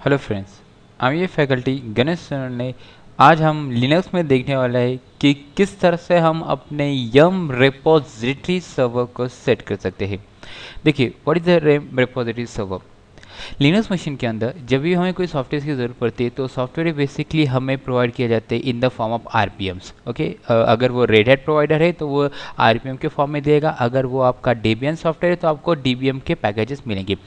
Hello friends, I'm ये faculty Ganesh sir ने आज हम लिनक्स में देखने वाला है कि किस तरह से हम अपने यम रेपोजिटरी सर्वर को सेट कर सकते हैं। देखिए, what is the repository server. Linux machine के अंदर जब भी हमें कोई सॉफ्टवेयर की ज़रूरत पड़ती है तो सॉफ्टवेयर बेसिकली हमें प्रोवाइड किया जाता है in the form of RPMs. Okay, अगर वो रेड हैट प्रोवाइडर है तो वो आरपीएम के फॉर्म में देगा, अगर वो आपका डेबियन सॉफ्टवेयर है तो आपको डीबीएम के पैकेजेस मिलेंगे।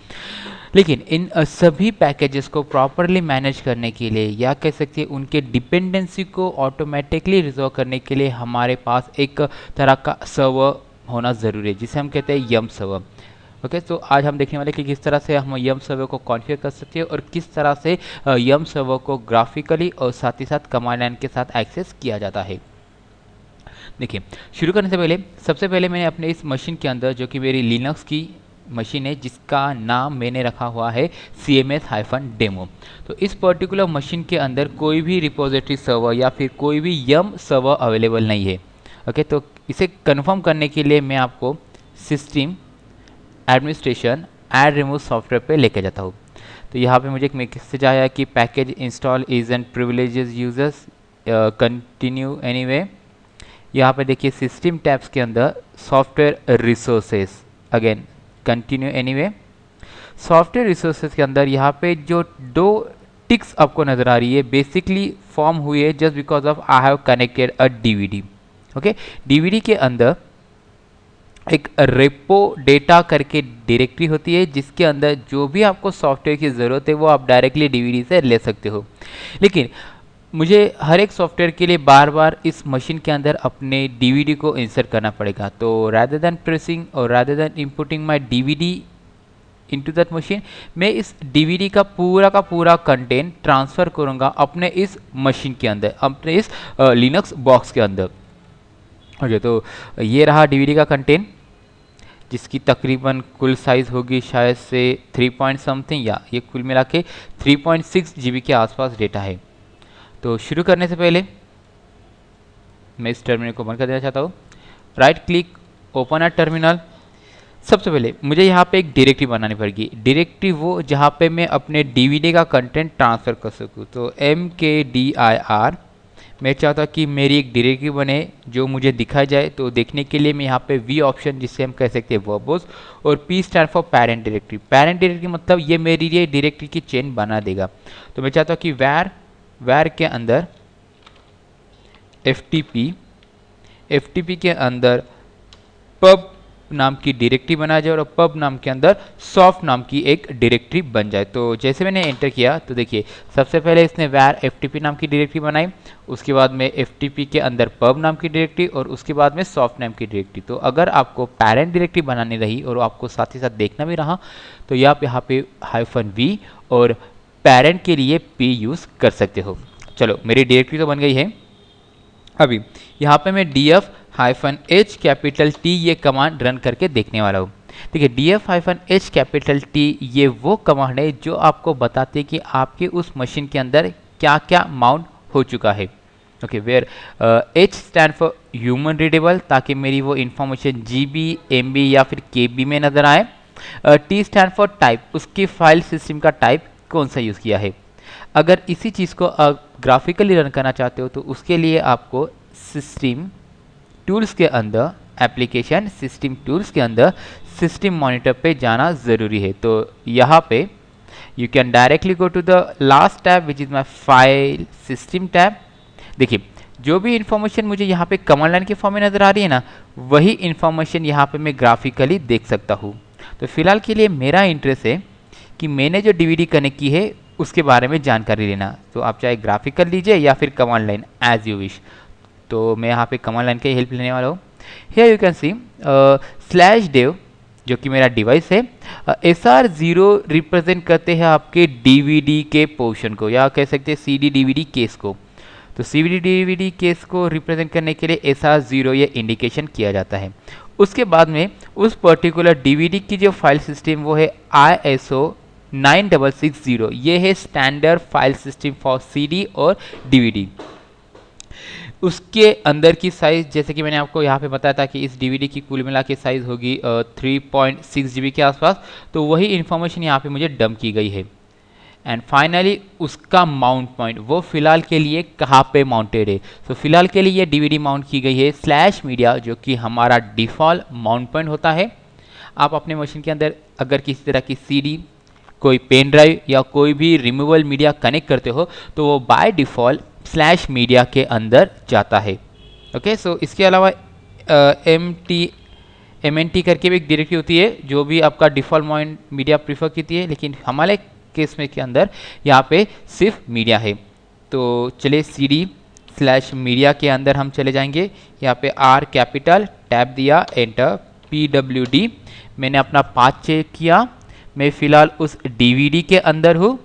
लेकिन इन सभी पैकेजेस को प्रॉपरली मैनेज करने के लिए या कह सकते हैं उनके डिपेंडेंसी को ऑटोमेटिकली रिजॉल्व करने के लिए हमारे पास एक तरह का सर्वर होना ज़रूरी है जिसे हम कहते हैं यम सर्वर। ओके, तो आज हम देखने वाले कि किस तरह से हम यम सर्वर को कॉन्फ़िगर कर सकते हैं और किस तरह से यम सर्वर को ग्राफिकली और साथ ही साथ कमांड लाइन के साथ एक्सेस किया जाता है। देखिए, शुरू करने से पहले सबसे पहले मैंने अपने इस मशीन के अंदर, जो कि मेरी लिनक्स की मशीन है जिसका नाम मैंने रखा हुआ है CMS-डेमो, तो इस पर्टिकुलर मशीन के अंदर कोई भी रिपोजिटरी सर्वर या फिर कोई भी यम सर्वर अवेलेबल नहीं है। ओके, तो इसे कंफर्म करने के लिए मैं आपको system administration add remove software पे लेके जाता हूँ। तो यहाँ पे मुझे एक मैसेज आया कि package install is and privileges users continue anyway. यहाँ पे देखिए सिस्टम टैब्स के अंदर software resources, again continue anyway. Software resources के अंदर यहाँ पे जो दो टिक्स आपको नजर आ रही है बेसिकली फॉर्म हुई है just because of I have connected a DVD. Okay, DVD के अंदर एक रेपो डेटा करके डायरेक्टरी होती है जिसके अंदर जो भी आपको सॉफ्टवेयर की ज़रूरत है वो आप डायरेक्टली डीवीडी से ले सकते हो। लेकिन मुझे हर एक सॉफ्टवेयर के लिए बार बार इस मशीन के अंदर अपने डीवीडी को इंसर्ट करना पड़ेगा, तो रादर देन प्रेसिंग और rather than inputting my DVD into that machine, मैं इस डीवीडी का पूरा कंटेंट ट्रांसफ़र करूँगा अपने इस मशीन के अंदर, अपने इस लिनक्स बॉक्स के अंदर। ओके, तो ये रहा डीवीडी का कंटेंट जिसकी तकरीबन कुल साइज़ होगी शायद से 3 पॉइंट समथिंग, या ये कुल मिला के 3.6 GB के आसपास डेटा है। तो शुरू करने से पहले मैं इस टर्मिनल को बंद कर देना चाहता हूँ। Right click, open a terminal. सबसे पहले मुझे यहाँ पे एक डायरेक्टरी बनानी पड़ेगी, डायरेक्टरी वो जहाँ पे मैं अपने डीवीडी का कंटेंट ट्रांसफ़र कर सकूँ। तो MKDIR मैं चाहता हूँ कि मेरी एक डायरेक्टरी बने जो मुझे दिखाई जाए। तो देखने के लिए मैं यहाँ पे V ऑप्शन, जिससे हम कह सकते हैं वर्बोस, और P stand for parent directory. Parent directory मतलब ये मेरी ये डायरेक्टरी की चेन बना देगा। तो मैं चाहता हूँ कि वैर के अंदर FTP के अंदर पब नाम की डायरेक्टरी बना जाए और पब नाम के अंदर सॉफ्ट नाम की एक डायरेक्टरी बन जाए। तो जैसे मैंने एंटर किया तो देखिए सबसे पहले इसने वैर FTP नाम की डायरेक्टरी बनाई, उसके बाद में FTP के अंदर पब नाम की डायरेक्टरी और उसके बाद में सॉफ्ट नाम की डायरेक्टरी। तो अगर आपको पेरेंट डायरेक्टरी बनानी रही और आपको साथ ही साथ देखना भी रहा तो आप यहाँ पे -V और पेरेंट के लिए P यूज़ कर सकते हो। चलो, मेरी डायरेक्टरी तो बन गई है। अभी यहाँ पे मैं df-h ये कमांड रन करके देखने वाला हूँ। देखिए, df-h ये वो कमांड है जो आपको बताती है कि आपके उस मशीन के अंदर क्या क्या माउंट हो चुका है। Okay, where H stand for human readable, ताकि मेरी वो इंफॉर्मेशन GB, MB या फिर KB में नज़र आए। T स्टैंड फॉर टाइप, उसकी फाइल सिस्टम का टाइप कौन सा यूज़ किया है। अगर इसी चीज़ को ग्राफिकली रन करना चाहते हो तो उसके लिए आपको सिस्टम टूल्स के अंदर, एप्लीकेशन सिस्टम टूल्स के अंदर सिस्टम मॉनिटर पे जाना ज़रूरी है। तो यहाँ पे you can directly go to the last tab which is my file system tab. देखिए, जो भी इंफॉर्मेशन मुझे यहाँ पे कमांड लाइन के फॉर्म में नज़र आ रही है ना, वही इंफॉर्मेशन यहाँ पे मैं ग्राफिकली देख सकता हूँ। तो फिलहाल के लिए मेरा इंटरेस्ट है कि मैंने जो डीवीडी कनेक्ट की है उसके बारे में जानकारी लेना। तो आप चाहे ग्राफिकल लीजिए या फिर command line, as you wish. तो मैं यहाँ पे कमांड लाइन की हेल्प लेने वाला हूँ। Here you can C /dev जो कि मेरा डिवाइस है। SR0 रिप्रेजेंट करते हैं आपके डीवीडी के पोर्शन को, या कह सकते हैं CD DVD केस को। तो CD DVD केस को रिप्रेजेंट करने के लिए SR0 ये इंडिकेशन किया जाता है। उसके बाद में उस पर्टिकुलर डीवीडी की जो फाइल सिस्टम वो है ISO 9660, ये है standard file system for CD और DVD। उसके अंदर की साइज़, जैसे कि मैंने आपको यहाँ पे बताया था कि इस डीवीडी की कुल मिला के साइज़ होगी 3.6 GB के आसपास। तो वही इन्फॉर्मेशन यहाँ पे मुझे डंप की गई है। एंड फाइनली उसका माउंट पॉइंट वो फिलहाल के लिए कहाँ पे माउंटेड है। तो फिलहाल के लिए ये डीवीडी माउंट की गई है स्लैश मीडिया, जो कि हमारा डिफ़ॉल्ट माउंट पॉइंट होता है। आप अपने मशीन के अंदर अगर किसी तरह की सीडी, कोई पेन ड्राइव या कोई भी रिमूवेबल मीडिया कनेक्ट करते हो तो वो बाय डिफ़ॉल्ट स्लैश मीडिया के अंदर जाता है। ओके, सो इसके अलावा MNT करके भी एक डायरेक्टरी होती है जो भी आपका डिफ़ॉल्ट मीडिया प्रीफर करती है, लेकिन हमारे केस में के अंदर यहाँ पे सिर्फ मीडिया है। तो चलिए CD स्लैश मीडिया के अंदर हम चले जाएंगे। यहाँ पे R कैपिटल टैब दिया, एंटर, PWD, मैंने अपना पाथ चेक किया, मैं फिलहाल उस DVD के अंदर हूँ।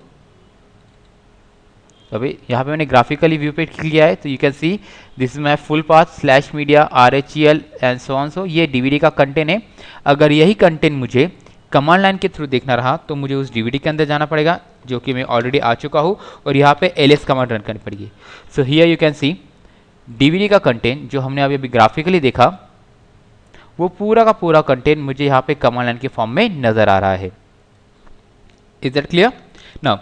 अभी यहाँ पे मैंने ग्राफिकली व्यू पे क्लिक किया है, तो you can see this is my full path slash media RHEL and so on. So ये DVD का कंटेंट है। अगर यही कंटेंट मुझे कमांड लाइन के थ्रू देखना रहा तो मुझे उस DVD के अंदर जाना पड़ेगा, जो कि मैं ऑलरेडी आ चुका हूँ, और यहाँ पे ls कमांड रन करनी पड़ेगी। So here you can C DVD का कंटेंट जो हमने अभी ग्राफिकली देखा, वो पूरा का पूरा कंटेंट मुझे यहाँ पे कमांड लाइन के फॉर्म में नजर आ रहा है। Is that clear? नाउ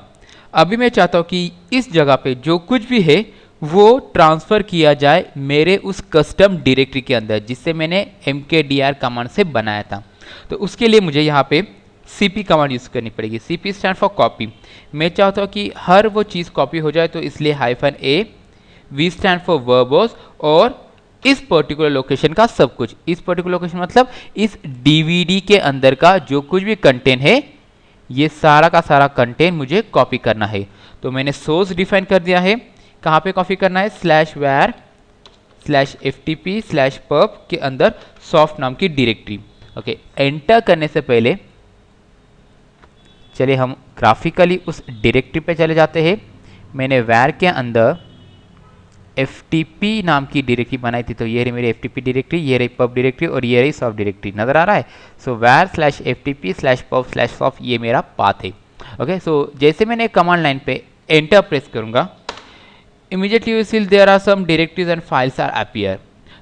अभी मैं चाहता हूँ कि इस जगह पे जो कुछ भी है वो ट्रांसफ़र किया जाए मेरे उस कस्टम डायरेक्टरी के अंदर जिससे मैंने mkdir कमांड से बनाया था। तो उसके लिए मुझे यहाँ पे cp कमांड यूज़ करनी पड़ेगी। cp stand for copy. मैं चाहता हूँ कि हर वो चीज़ कॉपी हो जाए, तो इसलिए -a, v stand for verbose, और इस पर्टिकुलर लोकेशन का सब कुछ। इस पर्टिकुलर लोकेशन मतलब इस DVD के अंदर का जो कुछ भी कंटेंट है, ये सारा का सारा कंटेंट मुझे कॉपी करना है। तो मैंने सोर्स डिफाइन कर दिया है, कहाँ पे कॉपी करना है, /var/ftp/pub के अंदर सॉफ्ट नाम की डायरेक्टरी। ओके, एंटर करने से पहले चलिए हम ग्राफिकली उस डायरेक्टरी पे चले जाते हैं। मैंने var के अंदर ftp नाम की डायरेक्टरी बनाई थी, तो ये रही मेरी ftp डायरेक्टरी, ये रही pub डायरेक्टरी और ये रही soft डायरेक्टरी। नजर आ रहा है? सो var/ftp/pub/soft ये मेरा पाथ है। ओके, सो जैसे मैंने कमांड लाइन पे एंटर प्रेस करूंगा, immediately you see there are some directories and files are appear,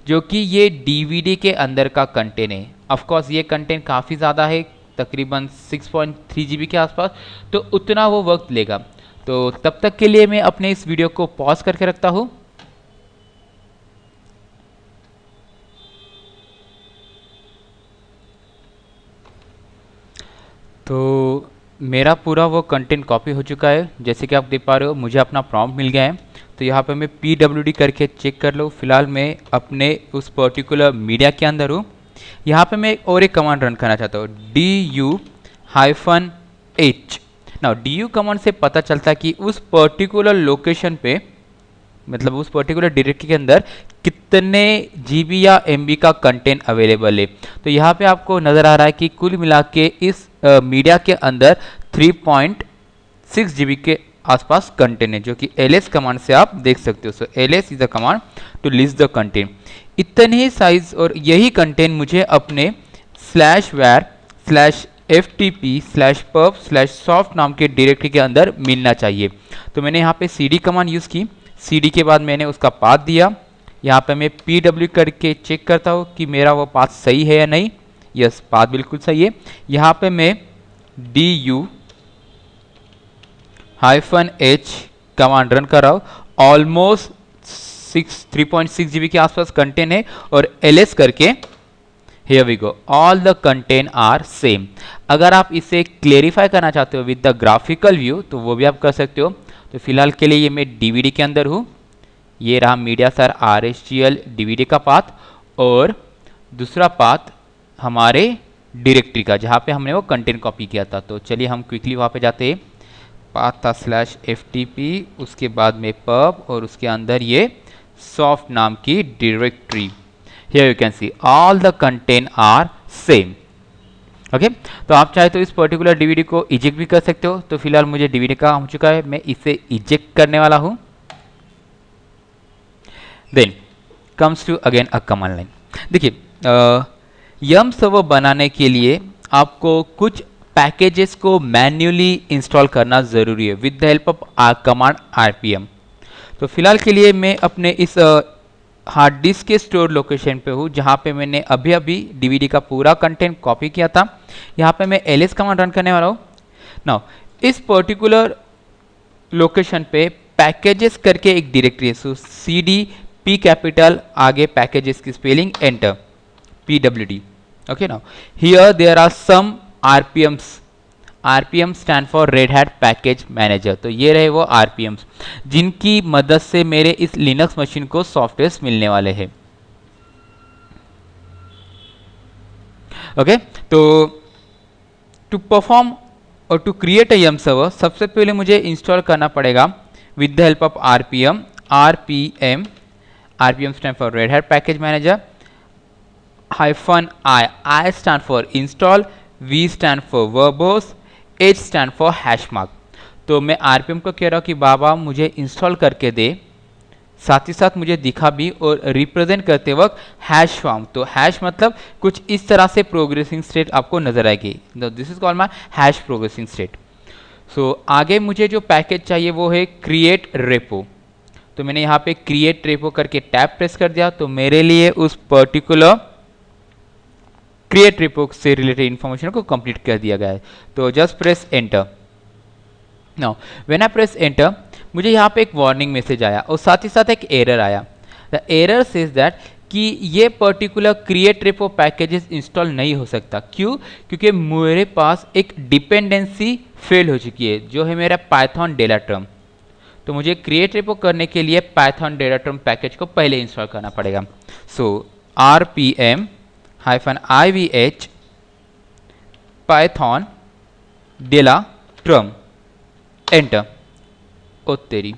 जो कि ये DVD के अंदर का कंटेंट है। ऑफ कोर्स ये कंटेंट काफ़ी ज़्यादा है, तकरीबन 6.3 GB के आसपास, तो उतना वो वक्त लेगा। तो तब तक के लिए मैं अपने इस वीडियो को पॉज करके रखता हूँ। तो मेरा पूरा वो कंटेंट कॉपी हो चुका है, जैसे कि आप देख पा रहे हो मुझे अपना प्रॉम्प्ट मिल गया है। तो यहाँ पे मैं PWD करके चेक कर लूँ। फिलहाल मैं अपने उस पर्टिकुलर मीडिया के अंदर हूँ। यहाँ पे मैं और एक कमांड रन करना चाहता हूँ, du-h। नाउ du कमांड से पता चलता है कि उस पर्टिकुलर लोकेशन पे, मतलब उस पर्टिकुलर डायरेक्टरी के अंदर कितने GB या MB का कंटेंट अवेलेबल है। तो यहाँ पे आपको नज़र आ रहा है कि कुल मिला के इस मीडिया के अंदर 3.6 GB के आसपास कंटेंट है, जो कि ls कमांड से आप देख सकते हो। So ls is the command to list the content. इतने ही साइज और यही कंटेंट मुझे अपने /var/ftp/pub/soft नाम के डायरेक्टरी के अंदर मिलना चाहिए। तो मैंने यहाँ पे cd कमांड यूज़ की। cd के बाद मैंने उसका पाथ दिया। यहाँ पे मैं pw करके चेक करता हूँ कि मेरा वो पाथ सही है या नहीं। यस, पाथ बिल्कुल सही है। यहाँ पे मैं du-h कमांड रन कर रहा हूँ। ऑलमोस्ट 3.6 GB के आसपास कंटेंट है, और ls करके here we go, all the content are same. अगर आप इसे क्लेरिफाई करना चाहते हो विद द ग्राफिकल व्यू तो वो भी आप कर सकते हो। तो फिलहाल के लिए ये मैं DVD के अंदर हूँ। ये रहा मीडिया सर RHGL DVD का पाथ, और दूसरा पाथ हमारे डायरेक्टरी का जहाँ पे हमने वो कंटेंट कॉपी किया था। तो चलिए हम क्विकली वहाँ पे जाते हैं। पाथ था /ftp, उसके बाद में pub, और उसके अंदर ये soft नाम की directory. Here you can see all the content are same. Okay, तो आप चाहे तो इस पर्टिकुलर DVD को इजेक्ट भी कर सकते हो। तो फिलहाल मुझे DVD का हो चुका है, मैं इसे इजेक्ट करने वाला हूं। Then comes to again a command line. देखिए, यम सर्वर बनाने के लिए आपको कुछ पैकेजेस को मैन्युअली इंस्टॉल करना ज़रूरी है with the help of command rpm। तो फिलहाल के लिए मैं अपने इस हार्ड डिस्क के स्टोर लोकेशन पे हूँ, जहाँ पे मैंने अभी अभी DVD का पूरा कंटेंट कॉपी किया था। यहाँ पे मैं ls कमांड रन करने वाला हूँ। नाउ इस पर्टिकुलर लोकेशन पे पैकेजेस करके एक डायरेक्टरी है, सो सी डी पी कैपिटल आगे पैकेजेस की spelling enter PWD. Okay, now here there are some RPMs. RPM stand for Red Hat Package Manager. तो ये रहे वो RPMs जिनकी मदद से मेरे इस लिनक्स मशीन को सॉफ्टवेयर मिलने वाले हैं. ओके, तो टू परफॉर्म और to create a yum server सबसे पहले मुझे इंस्टॉल करना पड़ेगा with the help of RPM. RPM stand for Red Hat Package Manager. I stand for install, V stand for verbose, H stand for hashmark. तो मैं RPM को कह रहा हूँ कि बाबा मुझे इंस्टॉल करके दे, साथ ही साथ मुझे दिखा भी और रिप्रेजेंट करते वक्त हैश फॉर्म. तो हैश मतलब कुछ इस तरह से प्रोग्रेसिंग स्टेट आपको नजर आएगी. This is called my hash progressing state. So आगे मुझे जो पैकेज चाहिए वो है क्रिएट रेपो. तो मैंने यहाँ पे क्रिएट रेपो करके टैब प्रेस कर दिया, तो मेरे लिए उस पर्टिकुलर क्रिएट रेपो से रिलेटेड इंफॉर्मेशन को कंप्लीट कर दिया गया है. तो just press enter. Now when I press enter मुझे यहाँ पे एक वार्निंग मैसेज आया और साथ ही साथ एक एरर आया. द एरर सेज दैट कि ये particular create repo packages install नहीं हो सकता. क्यों? क्योंकि मेरे पास एक डिपेंडेंसी फेल हो चुकी है जो है मेरा पाइथन डेलाट्रम. तो मुझे क्रिएट रेपो करने के लिए पाइथन डेलाट्रम पैकेज को पहले इंस्टॉल करना पड़ेगा. सो RPM -IVH पाइथन डेलाट्रम एंटर. ओ तेरी,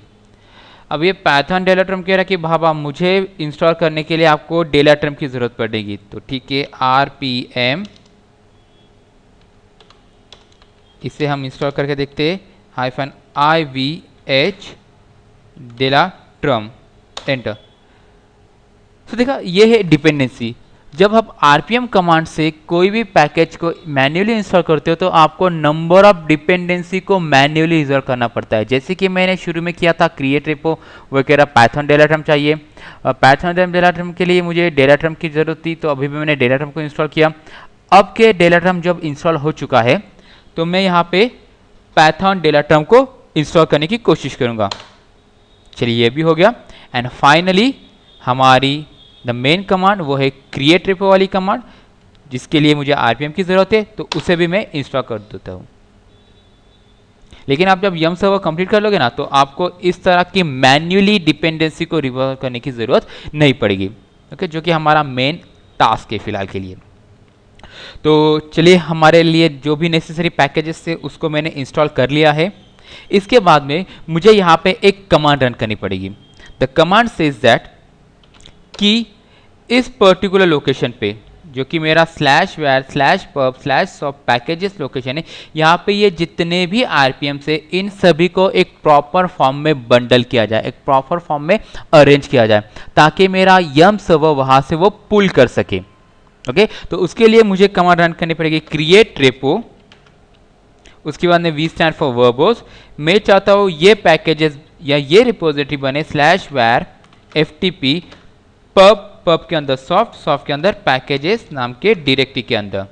अब ये पाइथन डेलाट्रम कह रहा है कि बाबा मुझे इंस्टॉल करने के लिए आपको डेलाट्रम की जरूरत पड़ेगी. तो ठीक है, RPM इसे हम इंस्टॉल करके देखते हैं -IVH डेलाट्रम एंटर. तो देखा ये है डिपेंडेंसी. जब आप RPM कमांड से कोई भी पैकेज को मैन्युअली इंस्टॉल करते हो तो आपको नंबर ऑफ डिपेंडेंसी को मैन्युअली रिजॉल्व करना पड़ता है. जैसे कि मैंने शुरू में किया था क्रिएट रेपो, वो कह रहा पाइथन डेलाट्रम चाहिए. पाइथन डेलाट्रम के लिए मुझे डेलाट्रम की जरूरत थी, तो अभी भी मैंने डेलाट्रम को इंस्टॉल किया. अब के डेलाट्रम जब इंस्टॉल हो चुका है तो मैं यहाँ पे पाइथन डेलाट्रम को इंस्टॉल करने की कोशिश करूँगा. चलिए ये भी हो गया. एंड फाइनली हमारी द मेन कमांड वो है क्रिएट रेपो वाली कमांड, जिसके लिए मुझे RPM की जरूरत है, तो उसे भी मैं इंस्टॉल कर देता हूँ. लेकिन आप जब यम सर्वर कंप्लीट कर लोगे ना तो आपको इस तरह की मैन्युअली डिपेंडेंसी को रिवर्स करने की जरूरत नहीं पड़ेगी. ओके, जो कि हमारा मेन टास्क है फिलहाल के लिए. तो चलिए हमारे लिए जो भी नेसेसरी पैकेजेस थे उसको मैंने इंस्टॉल कर लिया है. इसके बाद में मुझे यहाँ पे एक कमांड रन करनी पड़ेगी. द कमांड सेज दैट कि इस पर्टिकुलर लोकेशन पे जो कि मेरा /var/pub/soft पैकेजेस लोकेशन है, यहाँ पे ये जितने भी RPM से इन सभी को एक प्रॉपर फॉर्म में बंडल किया जाए, एक प्रॉपर फॉर्म में अरेंज किया जाए, ताकि मेरा यम सर्वर वहाँ से वो पुल कर सके. ओके, तो उसके लिए मुझे कमांड रन करनी पड़ेगी क्रिएट रेपो. उसके बाद में V स्टैंड फॉर वर्बोस. मैं चाहता हूँ ये पैकेजेस या ये रिपोजिटरी बने /var ftp पब के अंदर सॉफ्ट के अंदर पैकेजेस नाम के डायरेक्टरी के अंदर.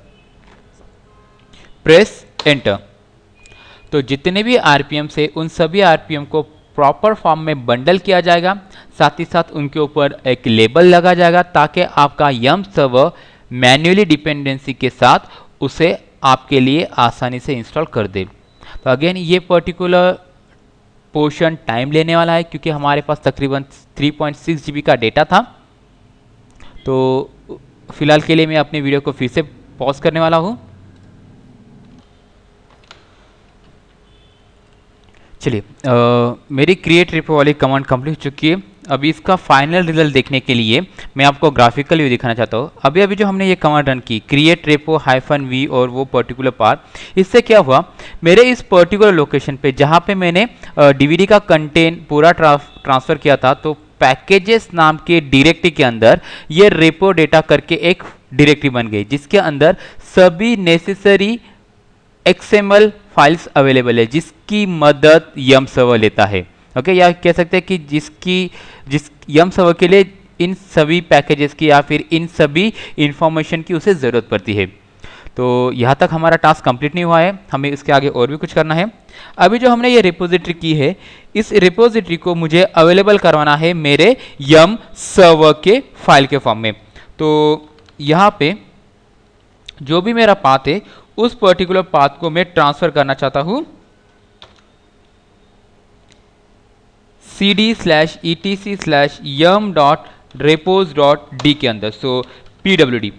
Press enter. तो जितने भी RPM से उन सभी RPM को प्रॉपर फॉर्म में बंडल किया जाएगा, साथ ही साथ उनके ऊपर एक लेबल लगा जाएगा ताकि आपका यम सर्वर मैन्युअली डिपेंडेंसी के साथ उसे आपके लिए आसानी से इंस्टॉल कर दे. तो अगेन ये पर्टिकुलर पोर्शन टाइम लेने वाला है क्योंकि हमारे पास तकरीबन 3.6 GB का डेटा था. तो फिलहाल के लिए मैं अपनी वीडियो को फिर से पॉज करने वाला हूँ. चलिए मेरी क्रिएट रेपो वाली कमांड कंप्लीट हो चुकी है. अभी इसका फाइनल रिजल्ट देखने के लिए मैं आपको ग्राफिकल व्यू दिखाना चाहता हूँ. अभी जो हमने ये कमांड रन की क्रिएट रेपो -v और वो पर्टिकुलर पार्ट, इससे क्या हुआ, मेरे इस पर्टिकुलर लोकेशन पे जहाँ पे मैंने DVD का कंटेंट पूरा ट्रांसफ़र किया था, तो पैकेजेस नाम के डायरेक्टरी के अंदर ये रेपो डेटा करके एक डायरेक्टरी बन गई जिसके अंदर सभी नेसेसरी XML फाइल्स अवेलेबल है जिसकी मदद यम सर्वर लेता है. ओके, या कह सकते हैं कि जिस यम सर्वर के लिए इन सभी पैकेजेस की या फिर इन सभी इंफॉर्मेशन की उसे ज़रूरत पड़ती है. तो यहाँ तक हमारा टास्क कंप्लीट नहीं हुआ है, हमें इसके आगे और भी कुछ करना है। अभी जो हमने ये रिपोजिटरी की है, इस रिपोजिटरी को मुझे अवेलेबल करवाना है मेरे यम सर्वर के फाइल के फॉर्म में। तो यहाँ पे जो भी मेरा पाथ है उस पर्टिकुलर पाथ को मैं ट्रांसफर करना चाहता हूँ cd/etc/yum.repos.d के अंदर, सो pwd।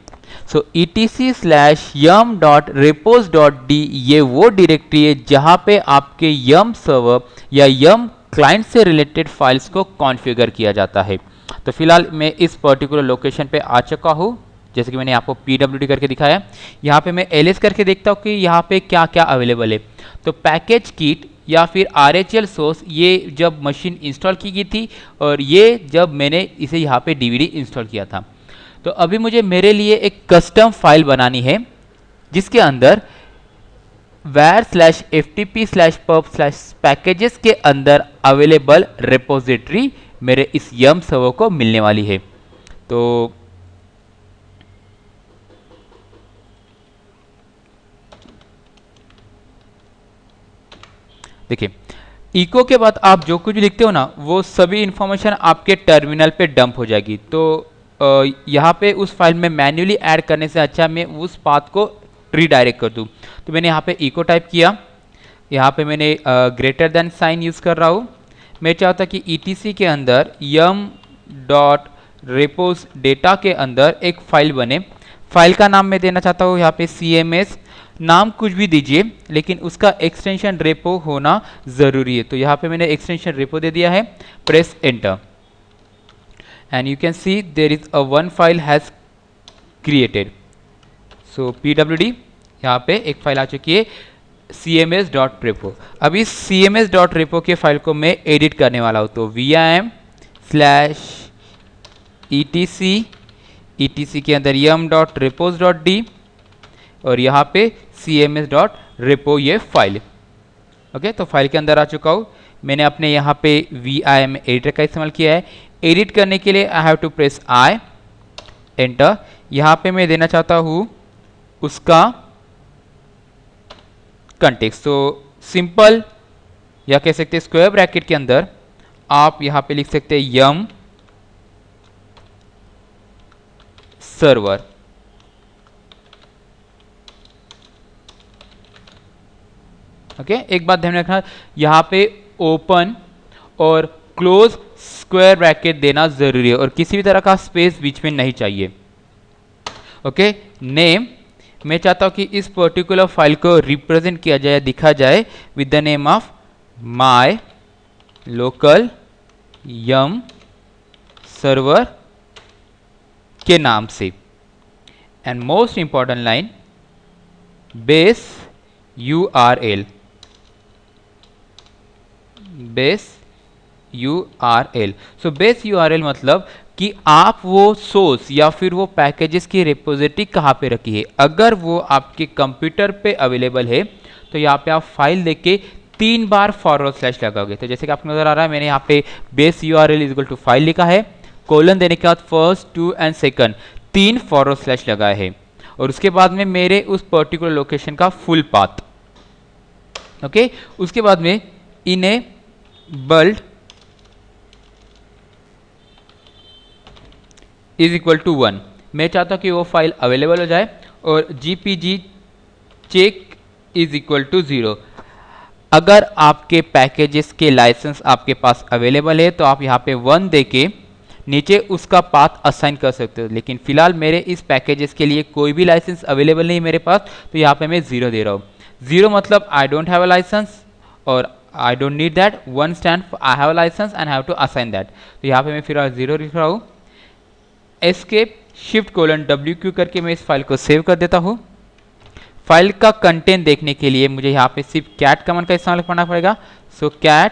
सो etc/yum.repos.d ये वो डायरेक्टरी है जहां पे आपके यम सर्वर या यम क्लाइंट से रिलेटेड फाइल्स को कॉन्फ़िगर किया जाता है। तो फिलहाल मैं इस पर्टिकुलर लोकेशन पे आ चुका हूँ, जैसे कि मैंने आपको pwd करके दिखाया। यहाँ पे मैं ls करके देखता हूँ कि यहाँ पे क्या क्या अवेलेबल है। तो पैकेज किट या फिर RHL सोर्स, ये जब मशीन इंस्टॉल की गई थी और ये जब मैंने इसे यहाँ पे DVD इंस्टॉल किया था। तो अभी मुझे मेरे लिए एक कस्टम फाइल बनानी है जिसके अंदर var/ftp/pub/packages के अंदर अवेलेबल रिपोजिटरी मेरे इस यम सर्वर को मिलने वाली है। तो देखिए, इको के बाद आप जो कुछ लिखते हो ना, वो सभी इंफॉर्मेशन आपके टर्मिनल पे डंप हो जाएगी। तो यहाँ पे उस फाइल में मैन्युअली ऐड करने से अच्छा मैं उस पाथ को रीडायरेक्ट कर दूँ। तो मैंने यहाँ पे इको टाइप किया, यहाँ पे मैंने ग्रेटर देन साइन यूज़ कर रहा हूँ। मैं चाहता कि ETC के अंदर yum.repos डेटा के अंदर एक फाइल बने। फाइल का नाम मैं देना चाहता हूँ यहाँ पे CMS, नाम कुछ भी दीजिए लेकिन उसका एक्सटेंशन रेपो होना ज़रूरी है। तो यहाँ पे मैंने एक्सटेंशन रेपो दे दिया है, press enter and you can see there is a one file has created. So pwd, यहाँ पे एक फाइल आ चुकी है cms.repo। अब इस cms.repo के फाइल को मैं एडिट करने वाला हूँ। तो vim/etc के अंदर yum.repos.d और यहाँ पे cms.repo ये फाइल। ओके, तो फाइल के अंदर आ चुका हूँ। मैंने अपने यहाँ पे vim एडिटर का इस्तेमाल किया है। एडिट करने के लिए I have to press I, enter. यहाँ पे मैं देना चाहता हूँ उसका कंटेक्स्ट। तो सिंपल या कह सकते हैं स्क्वायर ब्रैकेट के अंदर आप यहाँ पे लिख सकते हैं यम सर्वर। ओके, एक बात ध्यान रखना, यहाँ पे ओपन और क्लोज स्क्वायर ब्रैकेट देना जरूरी है और किसी भी तरह का स्पेस बीच में नहीं चाहिए। ओके, नेम, मैं चाहता हूं कि इस पर्टिकुलर फाइल को रिप्रेजेंट किया जाए, दिखा जाए with the name of my local yum server के नाम से। And most important line, base URL, base URL। So base URL मतलब कि आप वो सोर्स या फिर वो पैकेजेस की रिपोजिटरी कहाँ पे रखी है। अगर वो आपके कंप्यूटर पे अवेलेबल है तो यहाँ पे आप फाइल देके 3 बार / लगाओगे। तो जैसे कि आपको नजर आ रहा है, मैंने यहाँ पे base URL equal to file लिखा है, कोलन देने के बाद फर्स्ट 2 एंड सेकंड 3 / लगाए है और उसके बाद में मेरे उस पर्टिकुलर लोकेशन का फुल पाथ। ओके, उसके बाद में इनेबल्ड इज इक्वल टू 1, मैं चाहता हूं कि वो फाइल अवेलेबल हो जाए और GPG check is equal to 0। अगर आपके पैकेजेस के लाइसेंस आपके पास अवेलेबल है तो आप यहाँ पे 1 देके नीचे उसका पाथ असाइन कर सकते हो, लेकिन फिलहाल मेरे इस पैकेजेस के लिए कोई भी लाइसेंस अवेलेबल नहीं मेरे पास, तो यहाँ पे मैं 0 दे रहा हूँ। 0 मतलब I don't have a licence और I don't need that. 1 stand for I have a licence and have to assign that. तो यहाँ पे मैं फिलहाल 0 लिख रहा हूँ। एस्केप shift:\WQ करके मैं इस फाइल को सेव कर देता हूँ। फाइल का कंटेंट देखने के लिए मुझे यहाँ पे सिर्फ कैट कमांड का इस्तेमाल करना पड़ेगा। सो कैट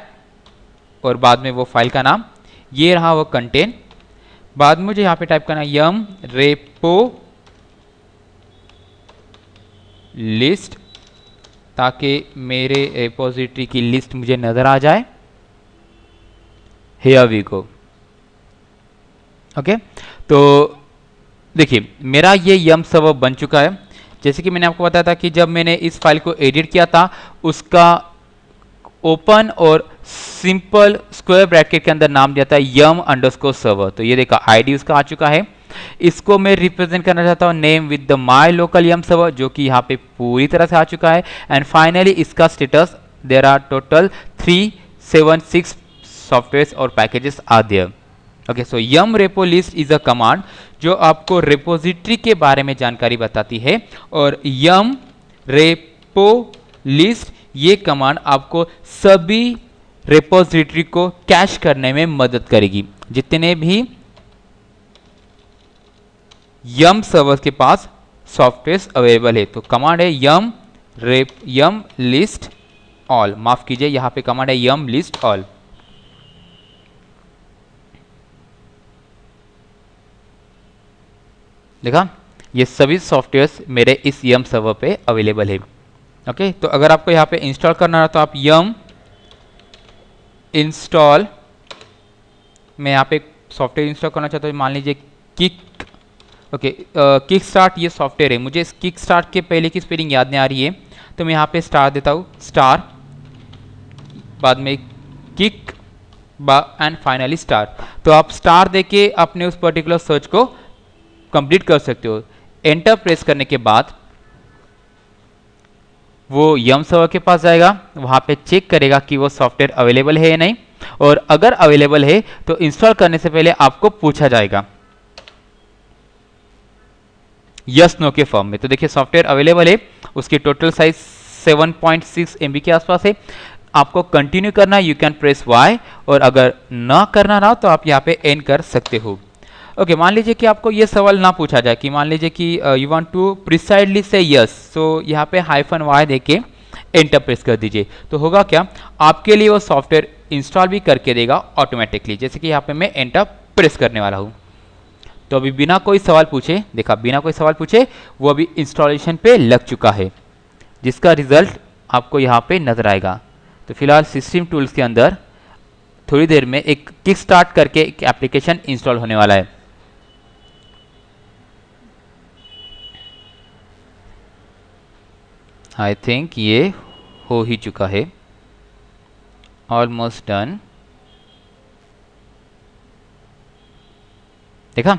और बाद में वो फाइल का नाम, ये रहा वो कंटेंट। बाद में मुझे यहाँ पे टाइप करना यम रेपो लिस्ट, ताकि मेरे रिपोजिटरी की लिस्ट मुझे नजर आ जाए। Here we go. ओके, तो देखिए मेरा ये यम सर्वर बन चुका है। जैसे कि मैंने आपको बताया था कि जब मैंने इस फाइल को एडिट किया था उसका ओपन और सिंपल स्क्वायर ब्रैकेट के अंदर नाम दिया था यम अंडरस्कोर सर्वर। तो ये देखा आईडी उसका आ चुका है। इसको मैं रिप्रेजेंट करना चाहता हूँ name with the my local yum server, जो कि यहाँ पे पूरी तरह से आ चुका है। एंड फाइनली इसका status there are total 376 software और packages are there. Okay, so yum repo list is a command जो आपको रेपोजिटरी के बारे में जानकारी बताती है, और यम रेपो लिस्ट ये कमांड आपको सभी रेपोजिटरी को कैश करने में मदद करेगी जितने भी यम सर्वर के पास सॉफ्टवेयर अवेलेबल है। तो कमांड है यम लिस्ट ऑल, माफ कीजिए यहां पे कमांड है यम लिस्ट ऑल। देखा, ये सभी सॉफ्टवेयर्स मेरे इस यम सर्वर पे अवेलेबल है। ओके, तो अगर आपको यहाँ पे इंस्टॉल करना है तो आप यम इंस्टॉल, मैं यहाँ पे सॉफ्टवेयर इंस्टॉल करना चाहता हूँ, मान लीजिए किक, ओके, किक स्टार्ट ये सॉफ्टवेयर है। मुझे इस किक स्टार्ट के पहले की स्पेलिंग याद नहीं आ रही है, तो मैं यहाँ पे स्टार देता हूँ, स्टार बाद में किक एंड फाइनली स्टार। तो आप स्टार देके अपने उस पर्टिकुलर सर्च को कंप्लीट कर सकते हो। एंटर प्रेस करने के बाद वो यम सर्वर के पास जाएगा, वहां पे चेक करेगा कि वो सॉफ्टवेयर अवेलेबल है या नहीं, और अगर अवेलेबल है तो इंस्टॉल करने से पहले आपको पूछा जाएगा यस नो के फॉर्म में। तो देखिए सॉफ्टवेयर अवेलेबल है, उसकी टोटल साइज 7.6 MB के आसपास है। आपको कंटिन्यू करना है, यू कैन प्रेस वाई, और अगर ना करना रहा तो आप यहाँ पे एंड कर सकते हो। ओके, मान लीजिए कि आपको ये सवाल ना पूछा जाए कि मान लीजिए कि यू वांट टू प्रिसाइडली से यस, सो यहाँ पे -y देके एंटर प्रेस कर दीजिए। तो होगा क्या, आपके लिए वो सॉफ्टवेयर इंस्टॉल भी करके देगा ऑटोमेटिकली। जैसे कि यहाँ पे मैं एंटर प्रेस करने वाला हूँ, तो अभी बिना कोई सवाल पूछे, देखा बिना कोई सवाल पूछे वो अभी इंस्टॉलेशन पे लग चुका है, जिसका रिजल्ट आपको यहाँ पे नजर आएगा। तो फिलहाल सिस्टम टूल्स के अंदर थोड़ी देर में एक किक स्टार्ट करके एक एप्लीकेशन इंस्टॉल होने वाला है। आई थिंक ये हो ही चुका है, ऑलमोस्ट डन। देखा,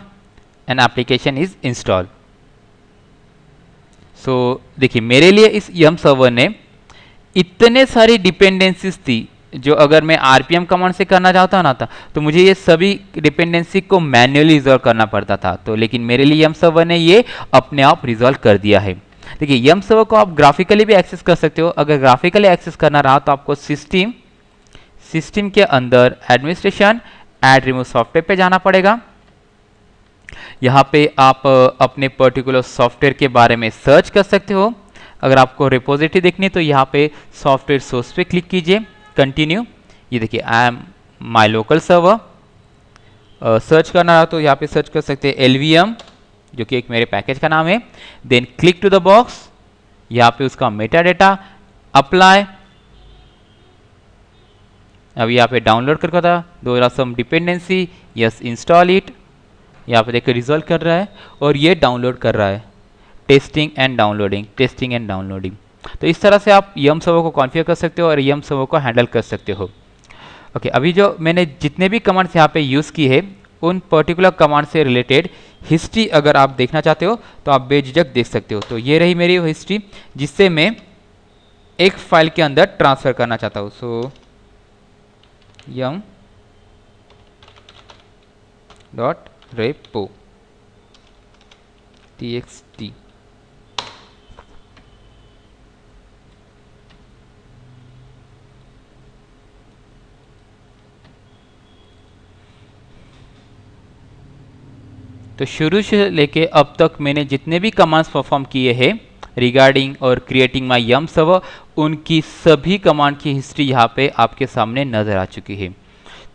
एन एप्लीकेशन इज इंस्टॉल। सो देखिए मेरे लिए इस यम सर्वर ने इतने सारी डिपेंडेंसीज थी, जो अगर मैं आरपीएम कमांड से करना चाहता ना था तो मुझे ये सभी डिपेंडेंसी को मैन्युअली रिजॉल्व करना पड़ता था। तो लेकिन मेरे लिए यम सर्वर ने ये अपने आप रिजॉल्व कर दिया है। देखिए यम सर्वर को आप ग्राफिकली भी एक्सेस कर सकते हो। अगर ग्राफिकली एक्सेस करना रहा तो आपको सिस्टम के अंदर एडमिनिस्ट्रेशन ऐड रिमूव सॉफ्टवेयर पे जाना पड़ेगा। यहाँ पे आप अपने पर्टिकुलर सॉफ्टवेयर के बारे में सर्च कर सकते हो। अगर आपको रिपोजिटरी देखनी तो यहाँ पे सॉफ्टवेयर सोर्स पे क्लिक कीजिए, कंटिन्यू। ये देखिए I am my local server. Search करना रहा तो यहाँ पे सर्च कर सकते हैं LVM, जो कि एक मेरे पैकेज का नाम है। Then click to the box, यहाँ पे उसका मेटा डेटा अप्लाई। अब यहाँ पे डाउनलोड करके था, there are some dependency, yes install it. यहाँ पे देखिए रिजॉल्व कर रहा है और ये डाउनलोड कर रहा है, टेस्टिंग एंड डाउनलोडिंग। तो इस तरह से आप यम सर्वर को कॉन्फ़िगर कर सकते हो और यम सर्वर को हैंडल कर सकते हो। ओके, अभी जो मैंने जितने भी कमांड्स यहाँ पे यूज़ की है उन पर्टिकुलर कमांड से रिलेटेड हिस्ट्री अगर आप देखना चाहते हो तो आप बेझिझक देख सकते हो। तो ये रही मेरी वो हिस्ट्री जिससे मैं एक फाइल के अंदर ट्रांसफ़र करना चाहता हूँ। सो यम डॉट रेपो txt। तो शुरू से लेके अब तक मैंने जितने भी कमांड्स परफॉर्म किए हैं रिगार्डिंग और क्रिएटिंग माय यम सर्वर, उनकी सभी कमांड की हिस्ट्री यहाँ पे आपके सामने नज़र आ चुकी है।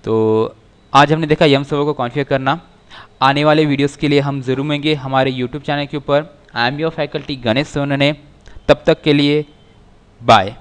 तो आज हमने देखा यम सर्वर को कॉन्फ़िगर करना। आने वाले वीडियोस के लिए हम ज़रूर मिलेंगे हमारे यूट्यूब चैनल के ऊपर। I am your faculty Ganesh Sonne. तब तक के लिए बाय।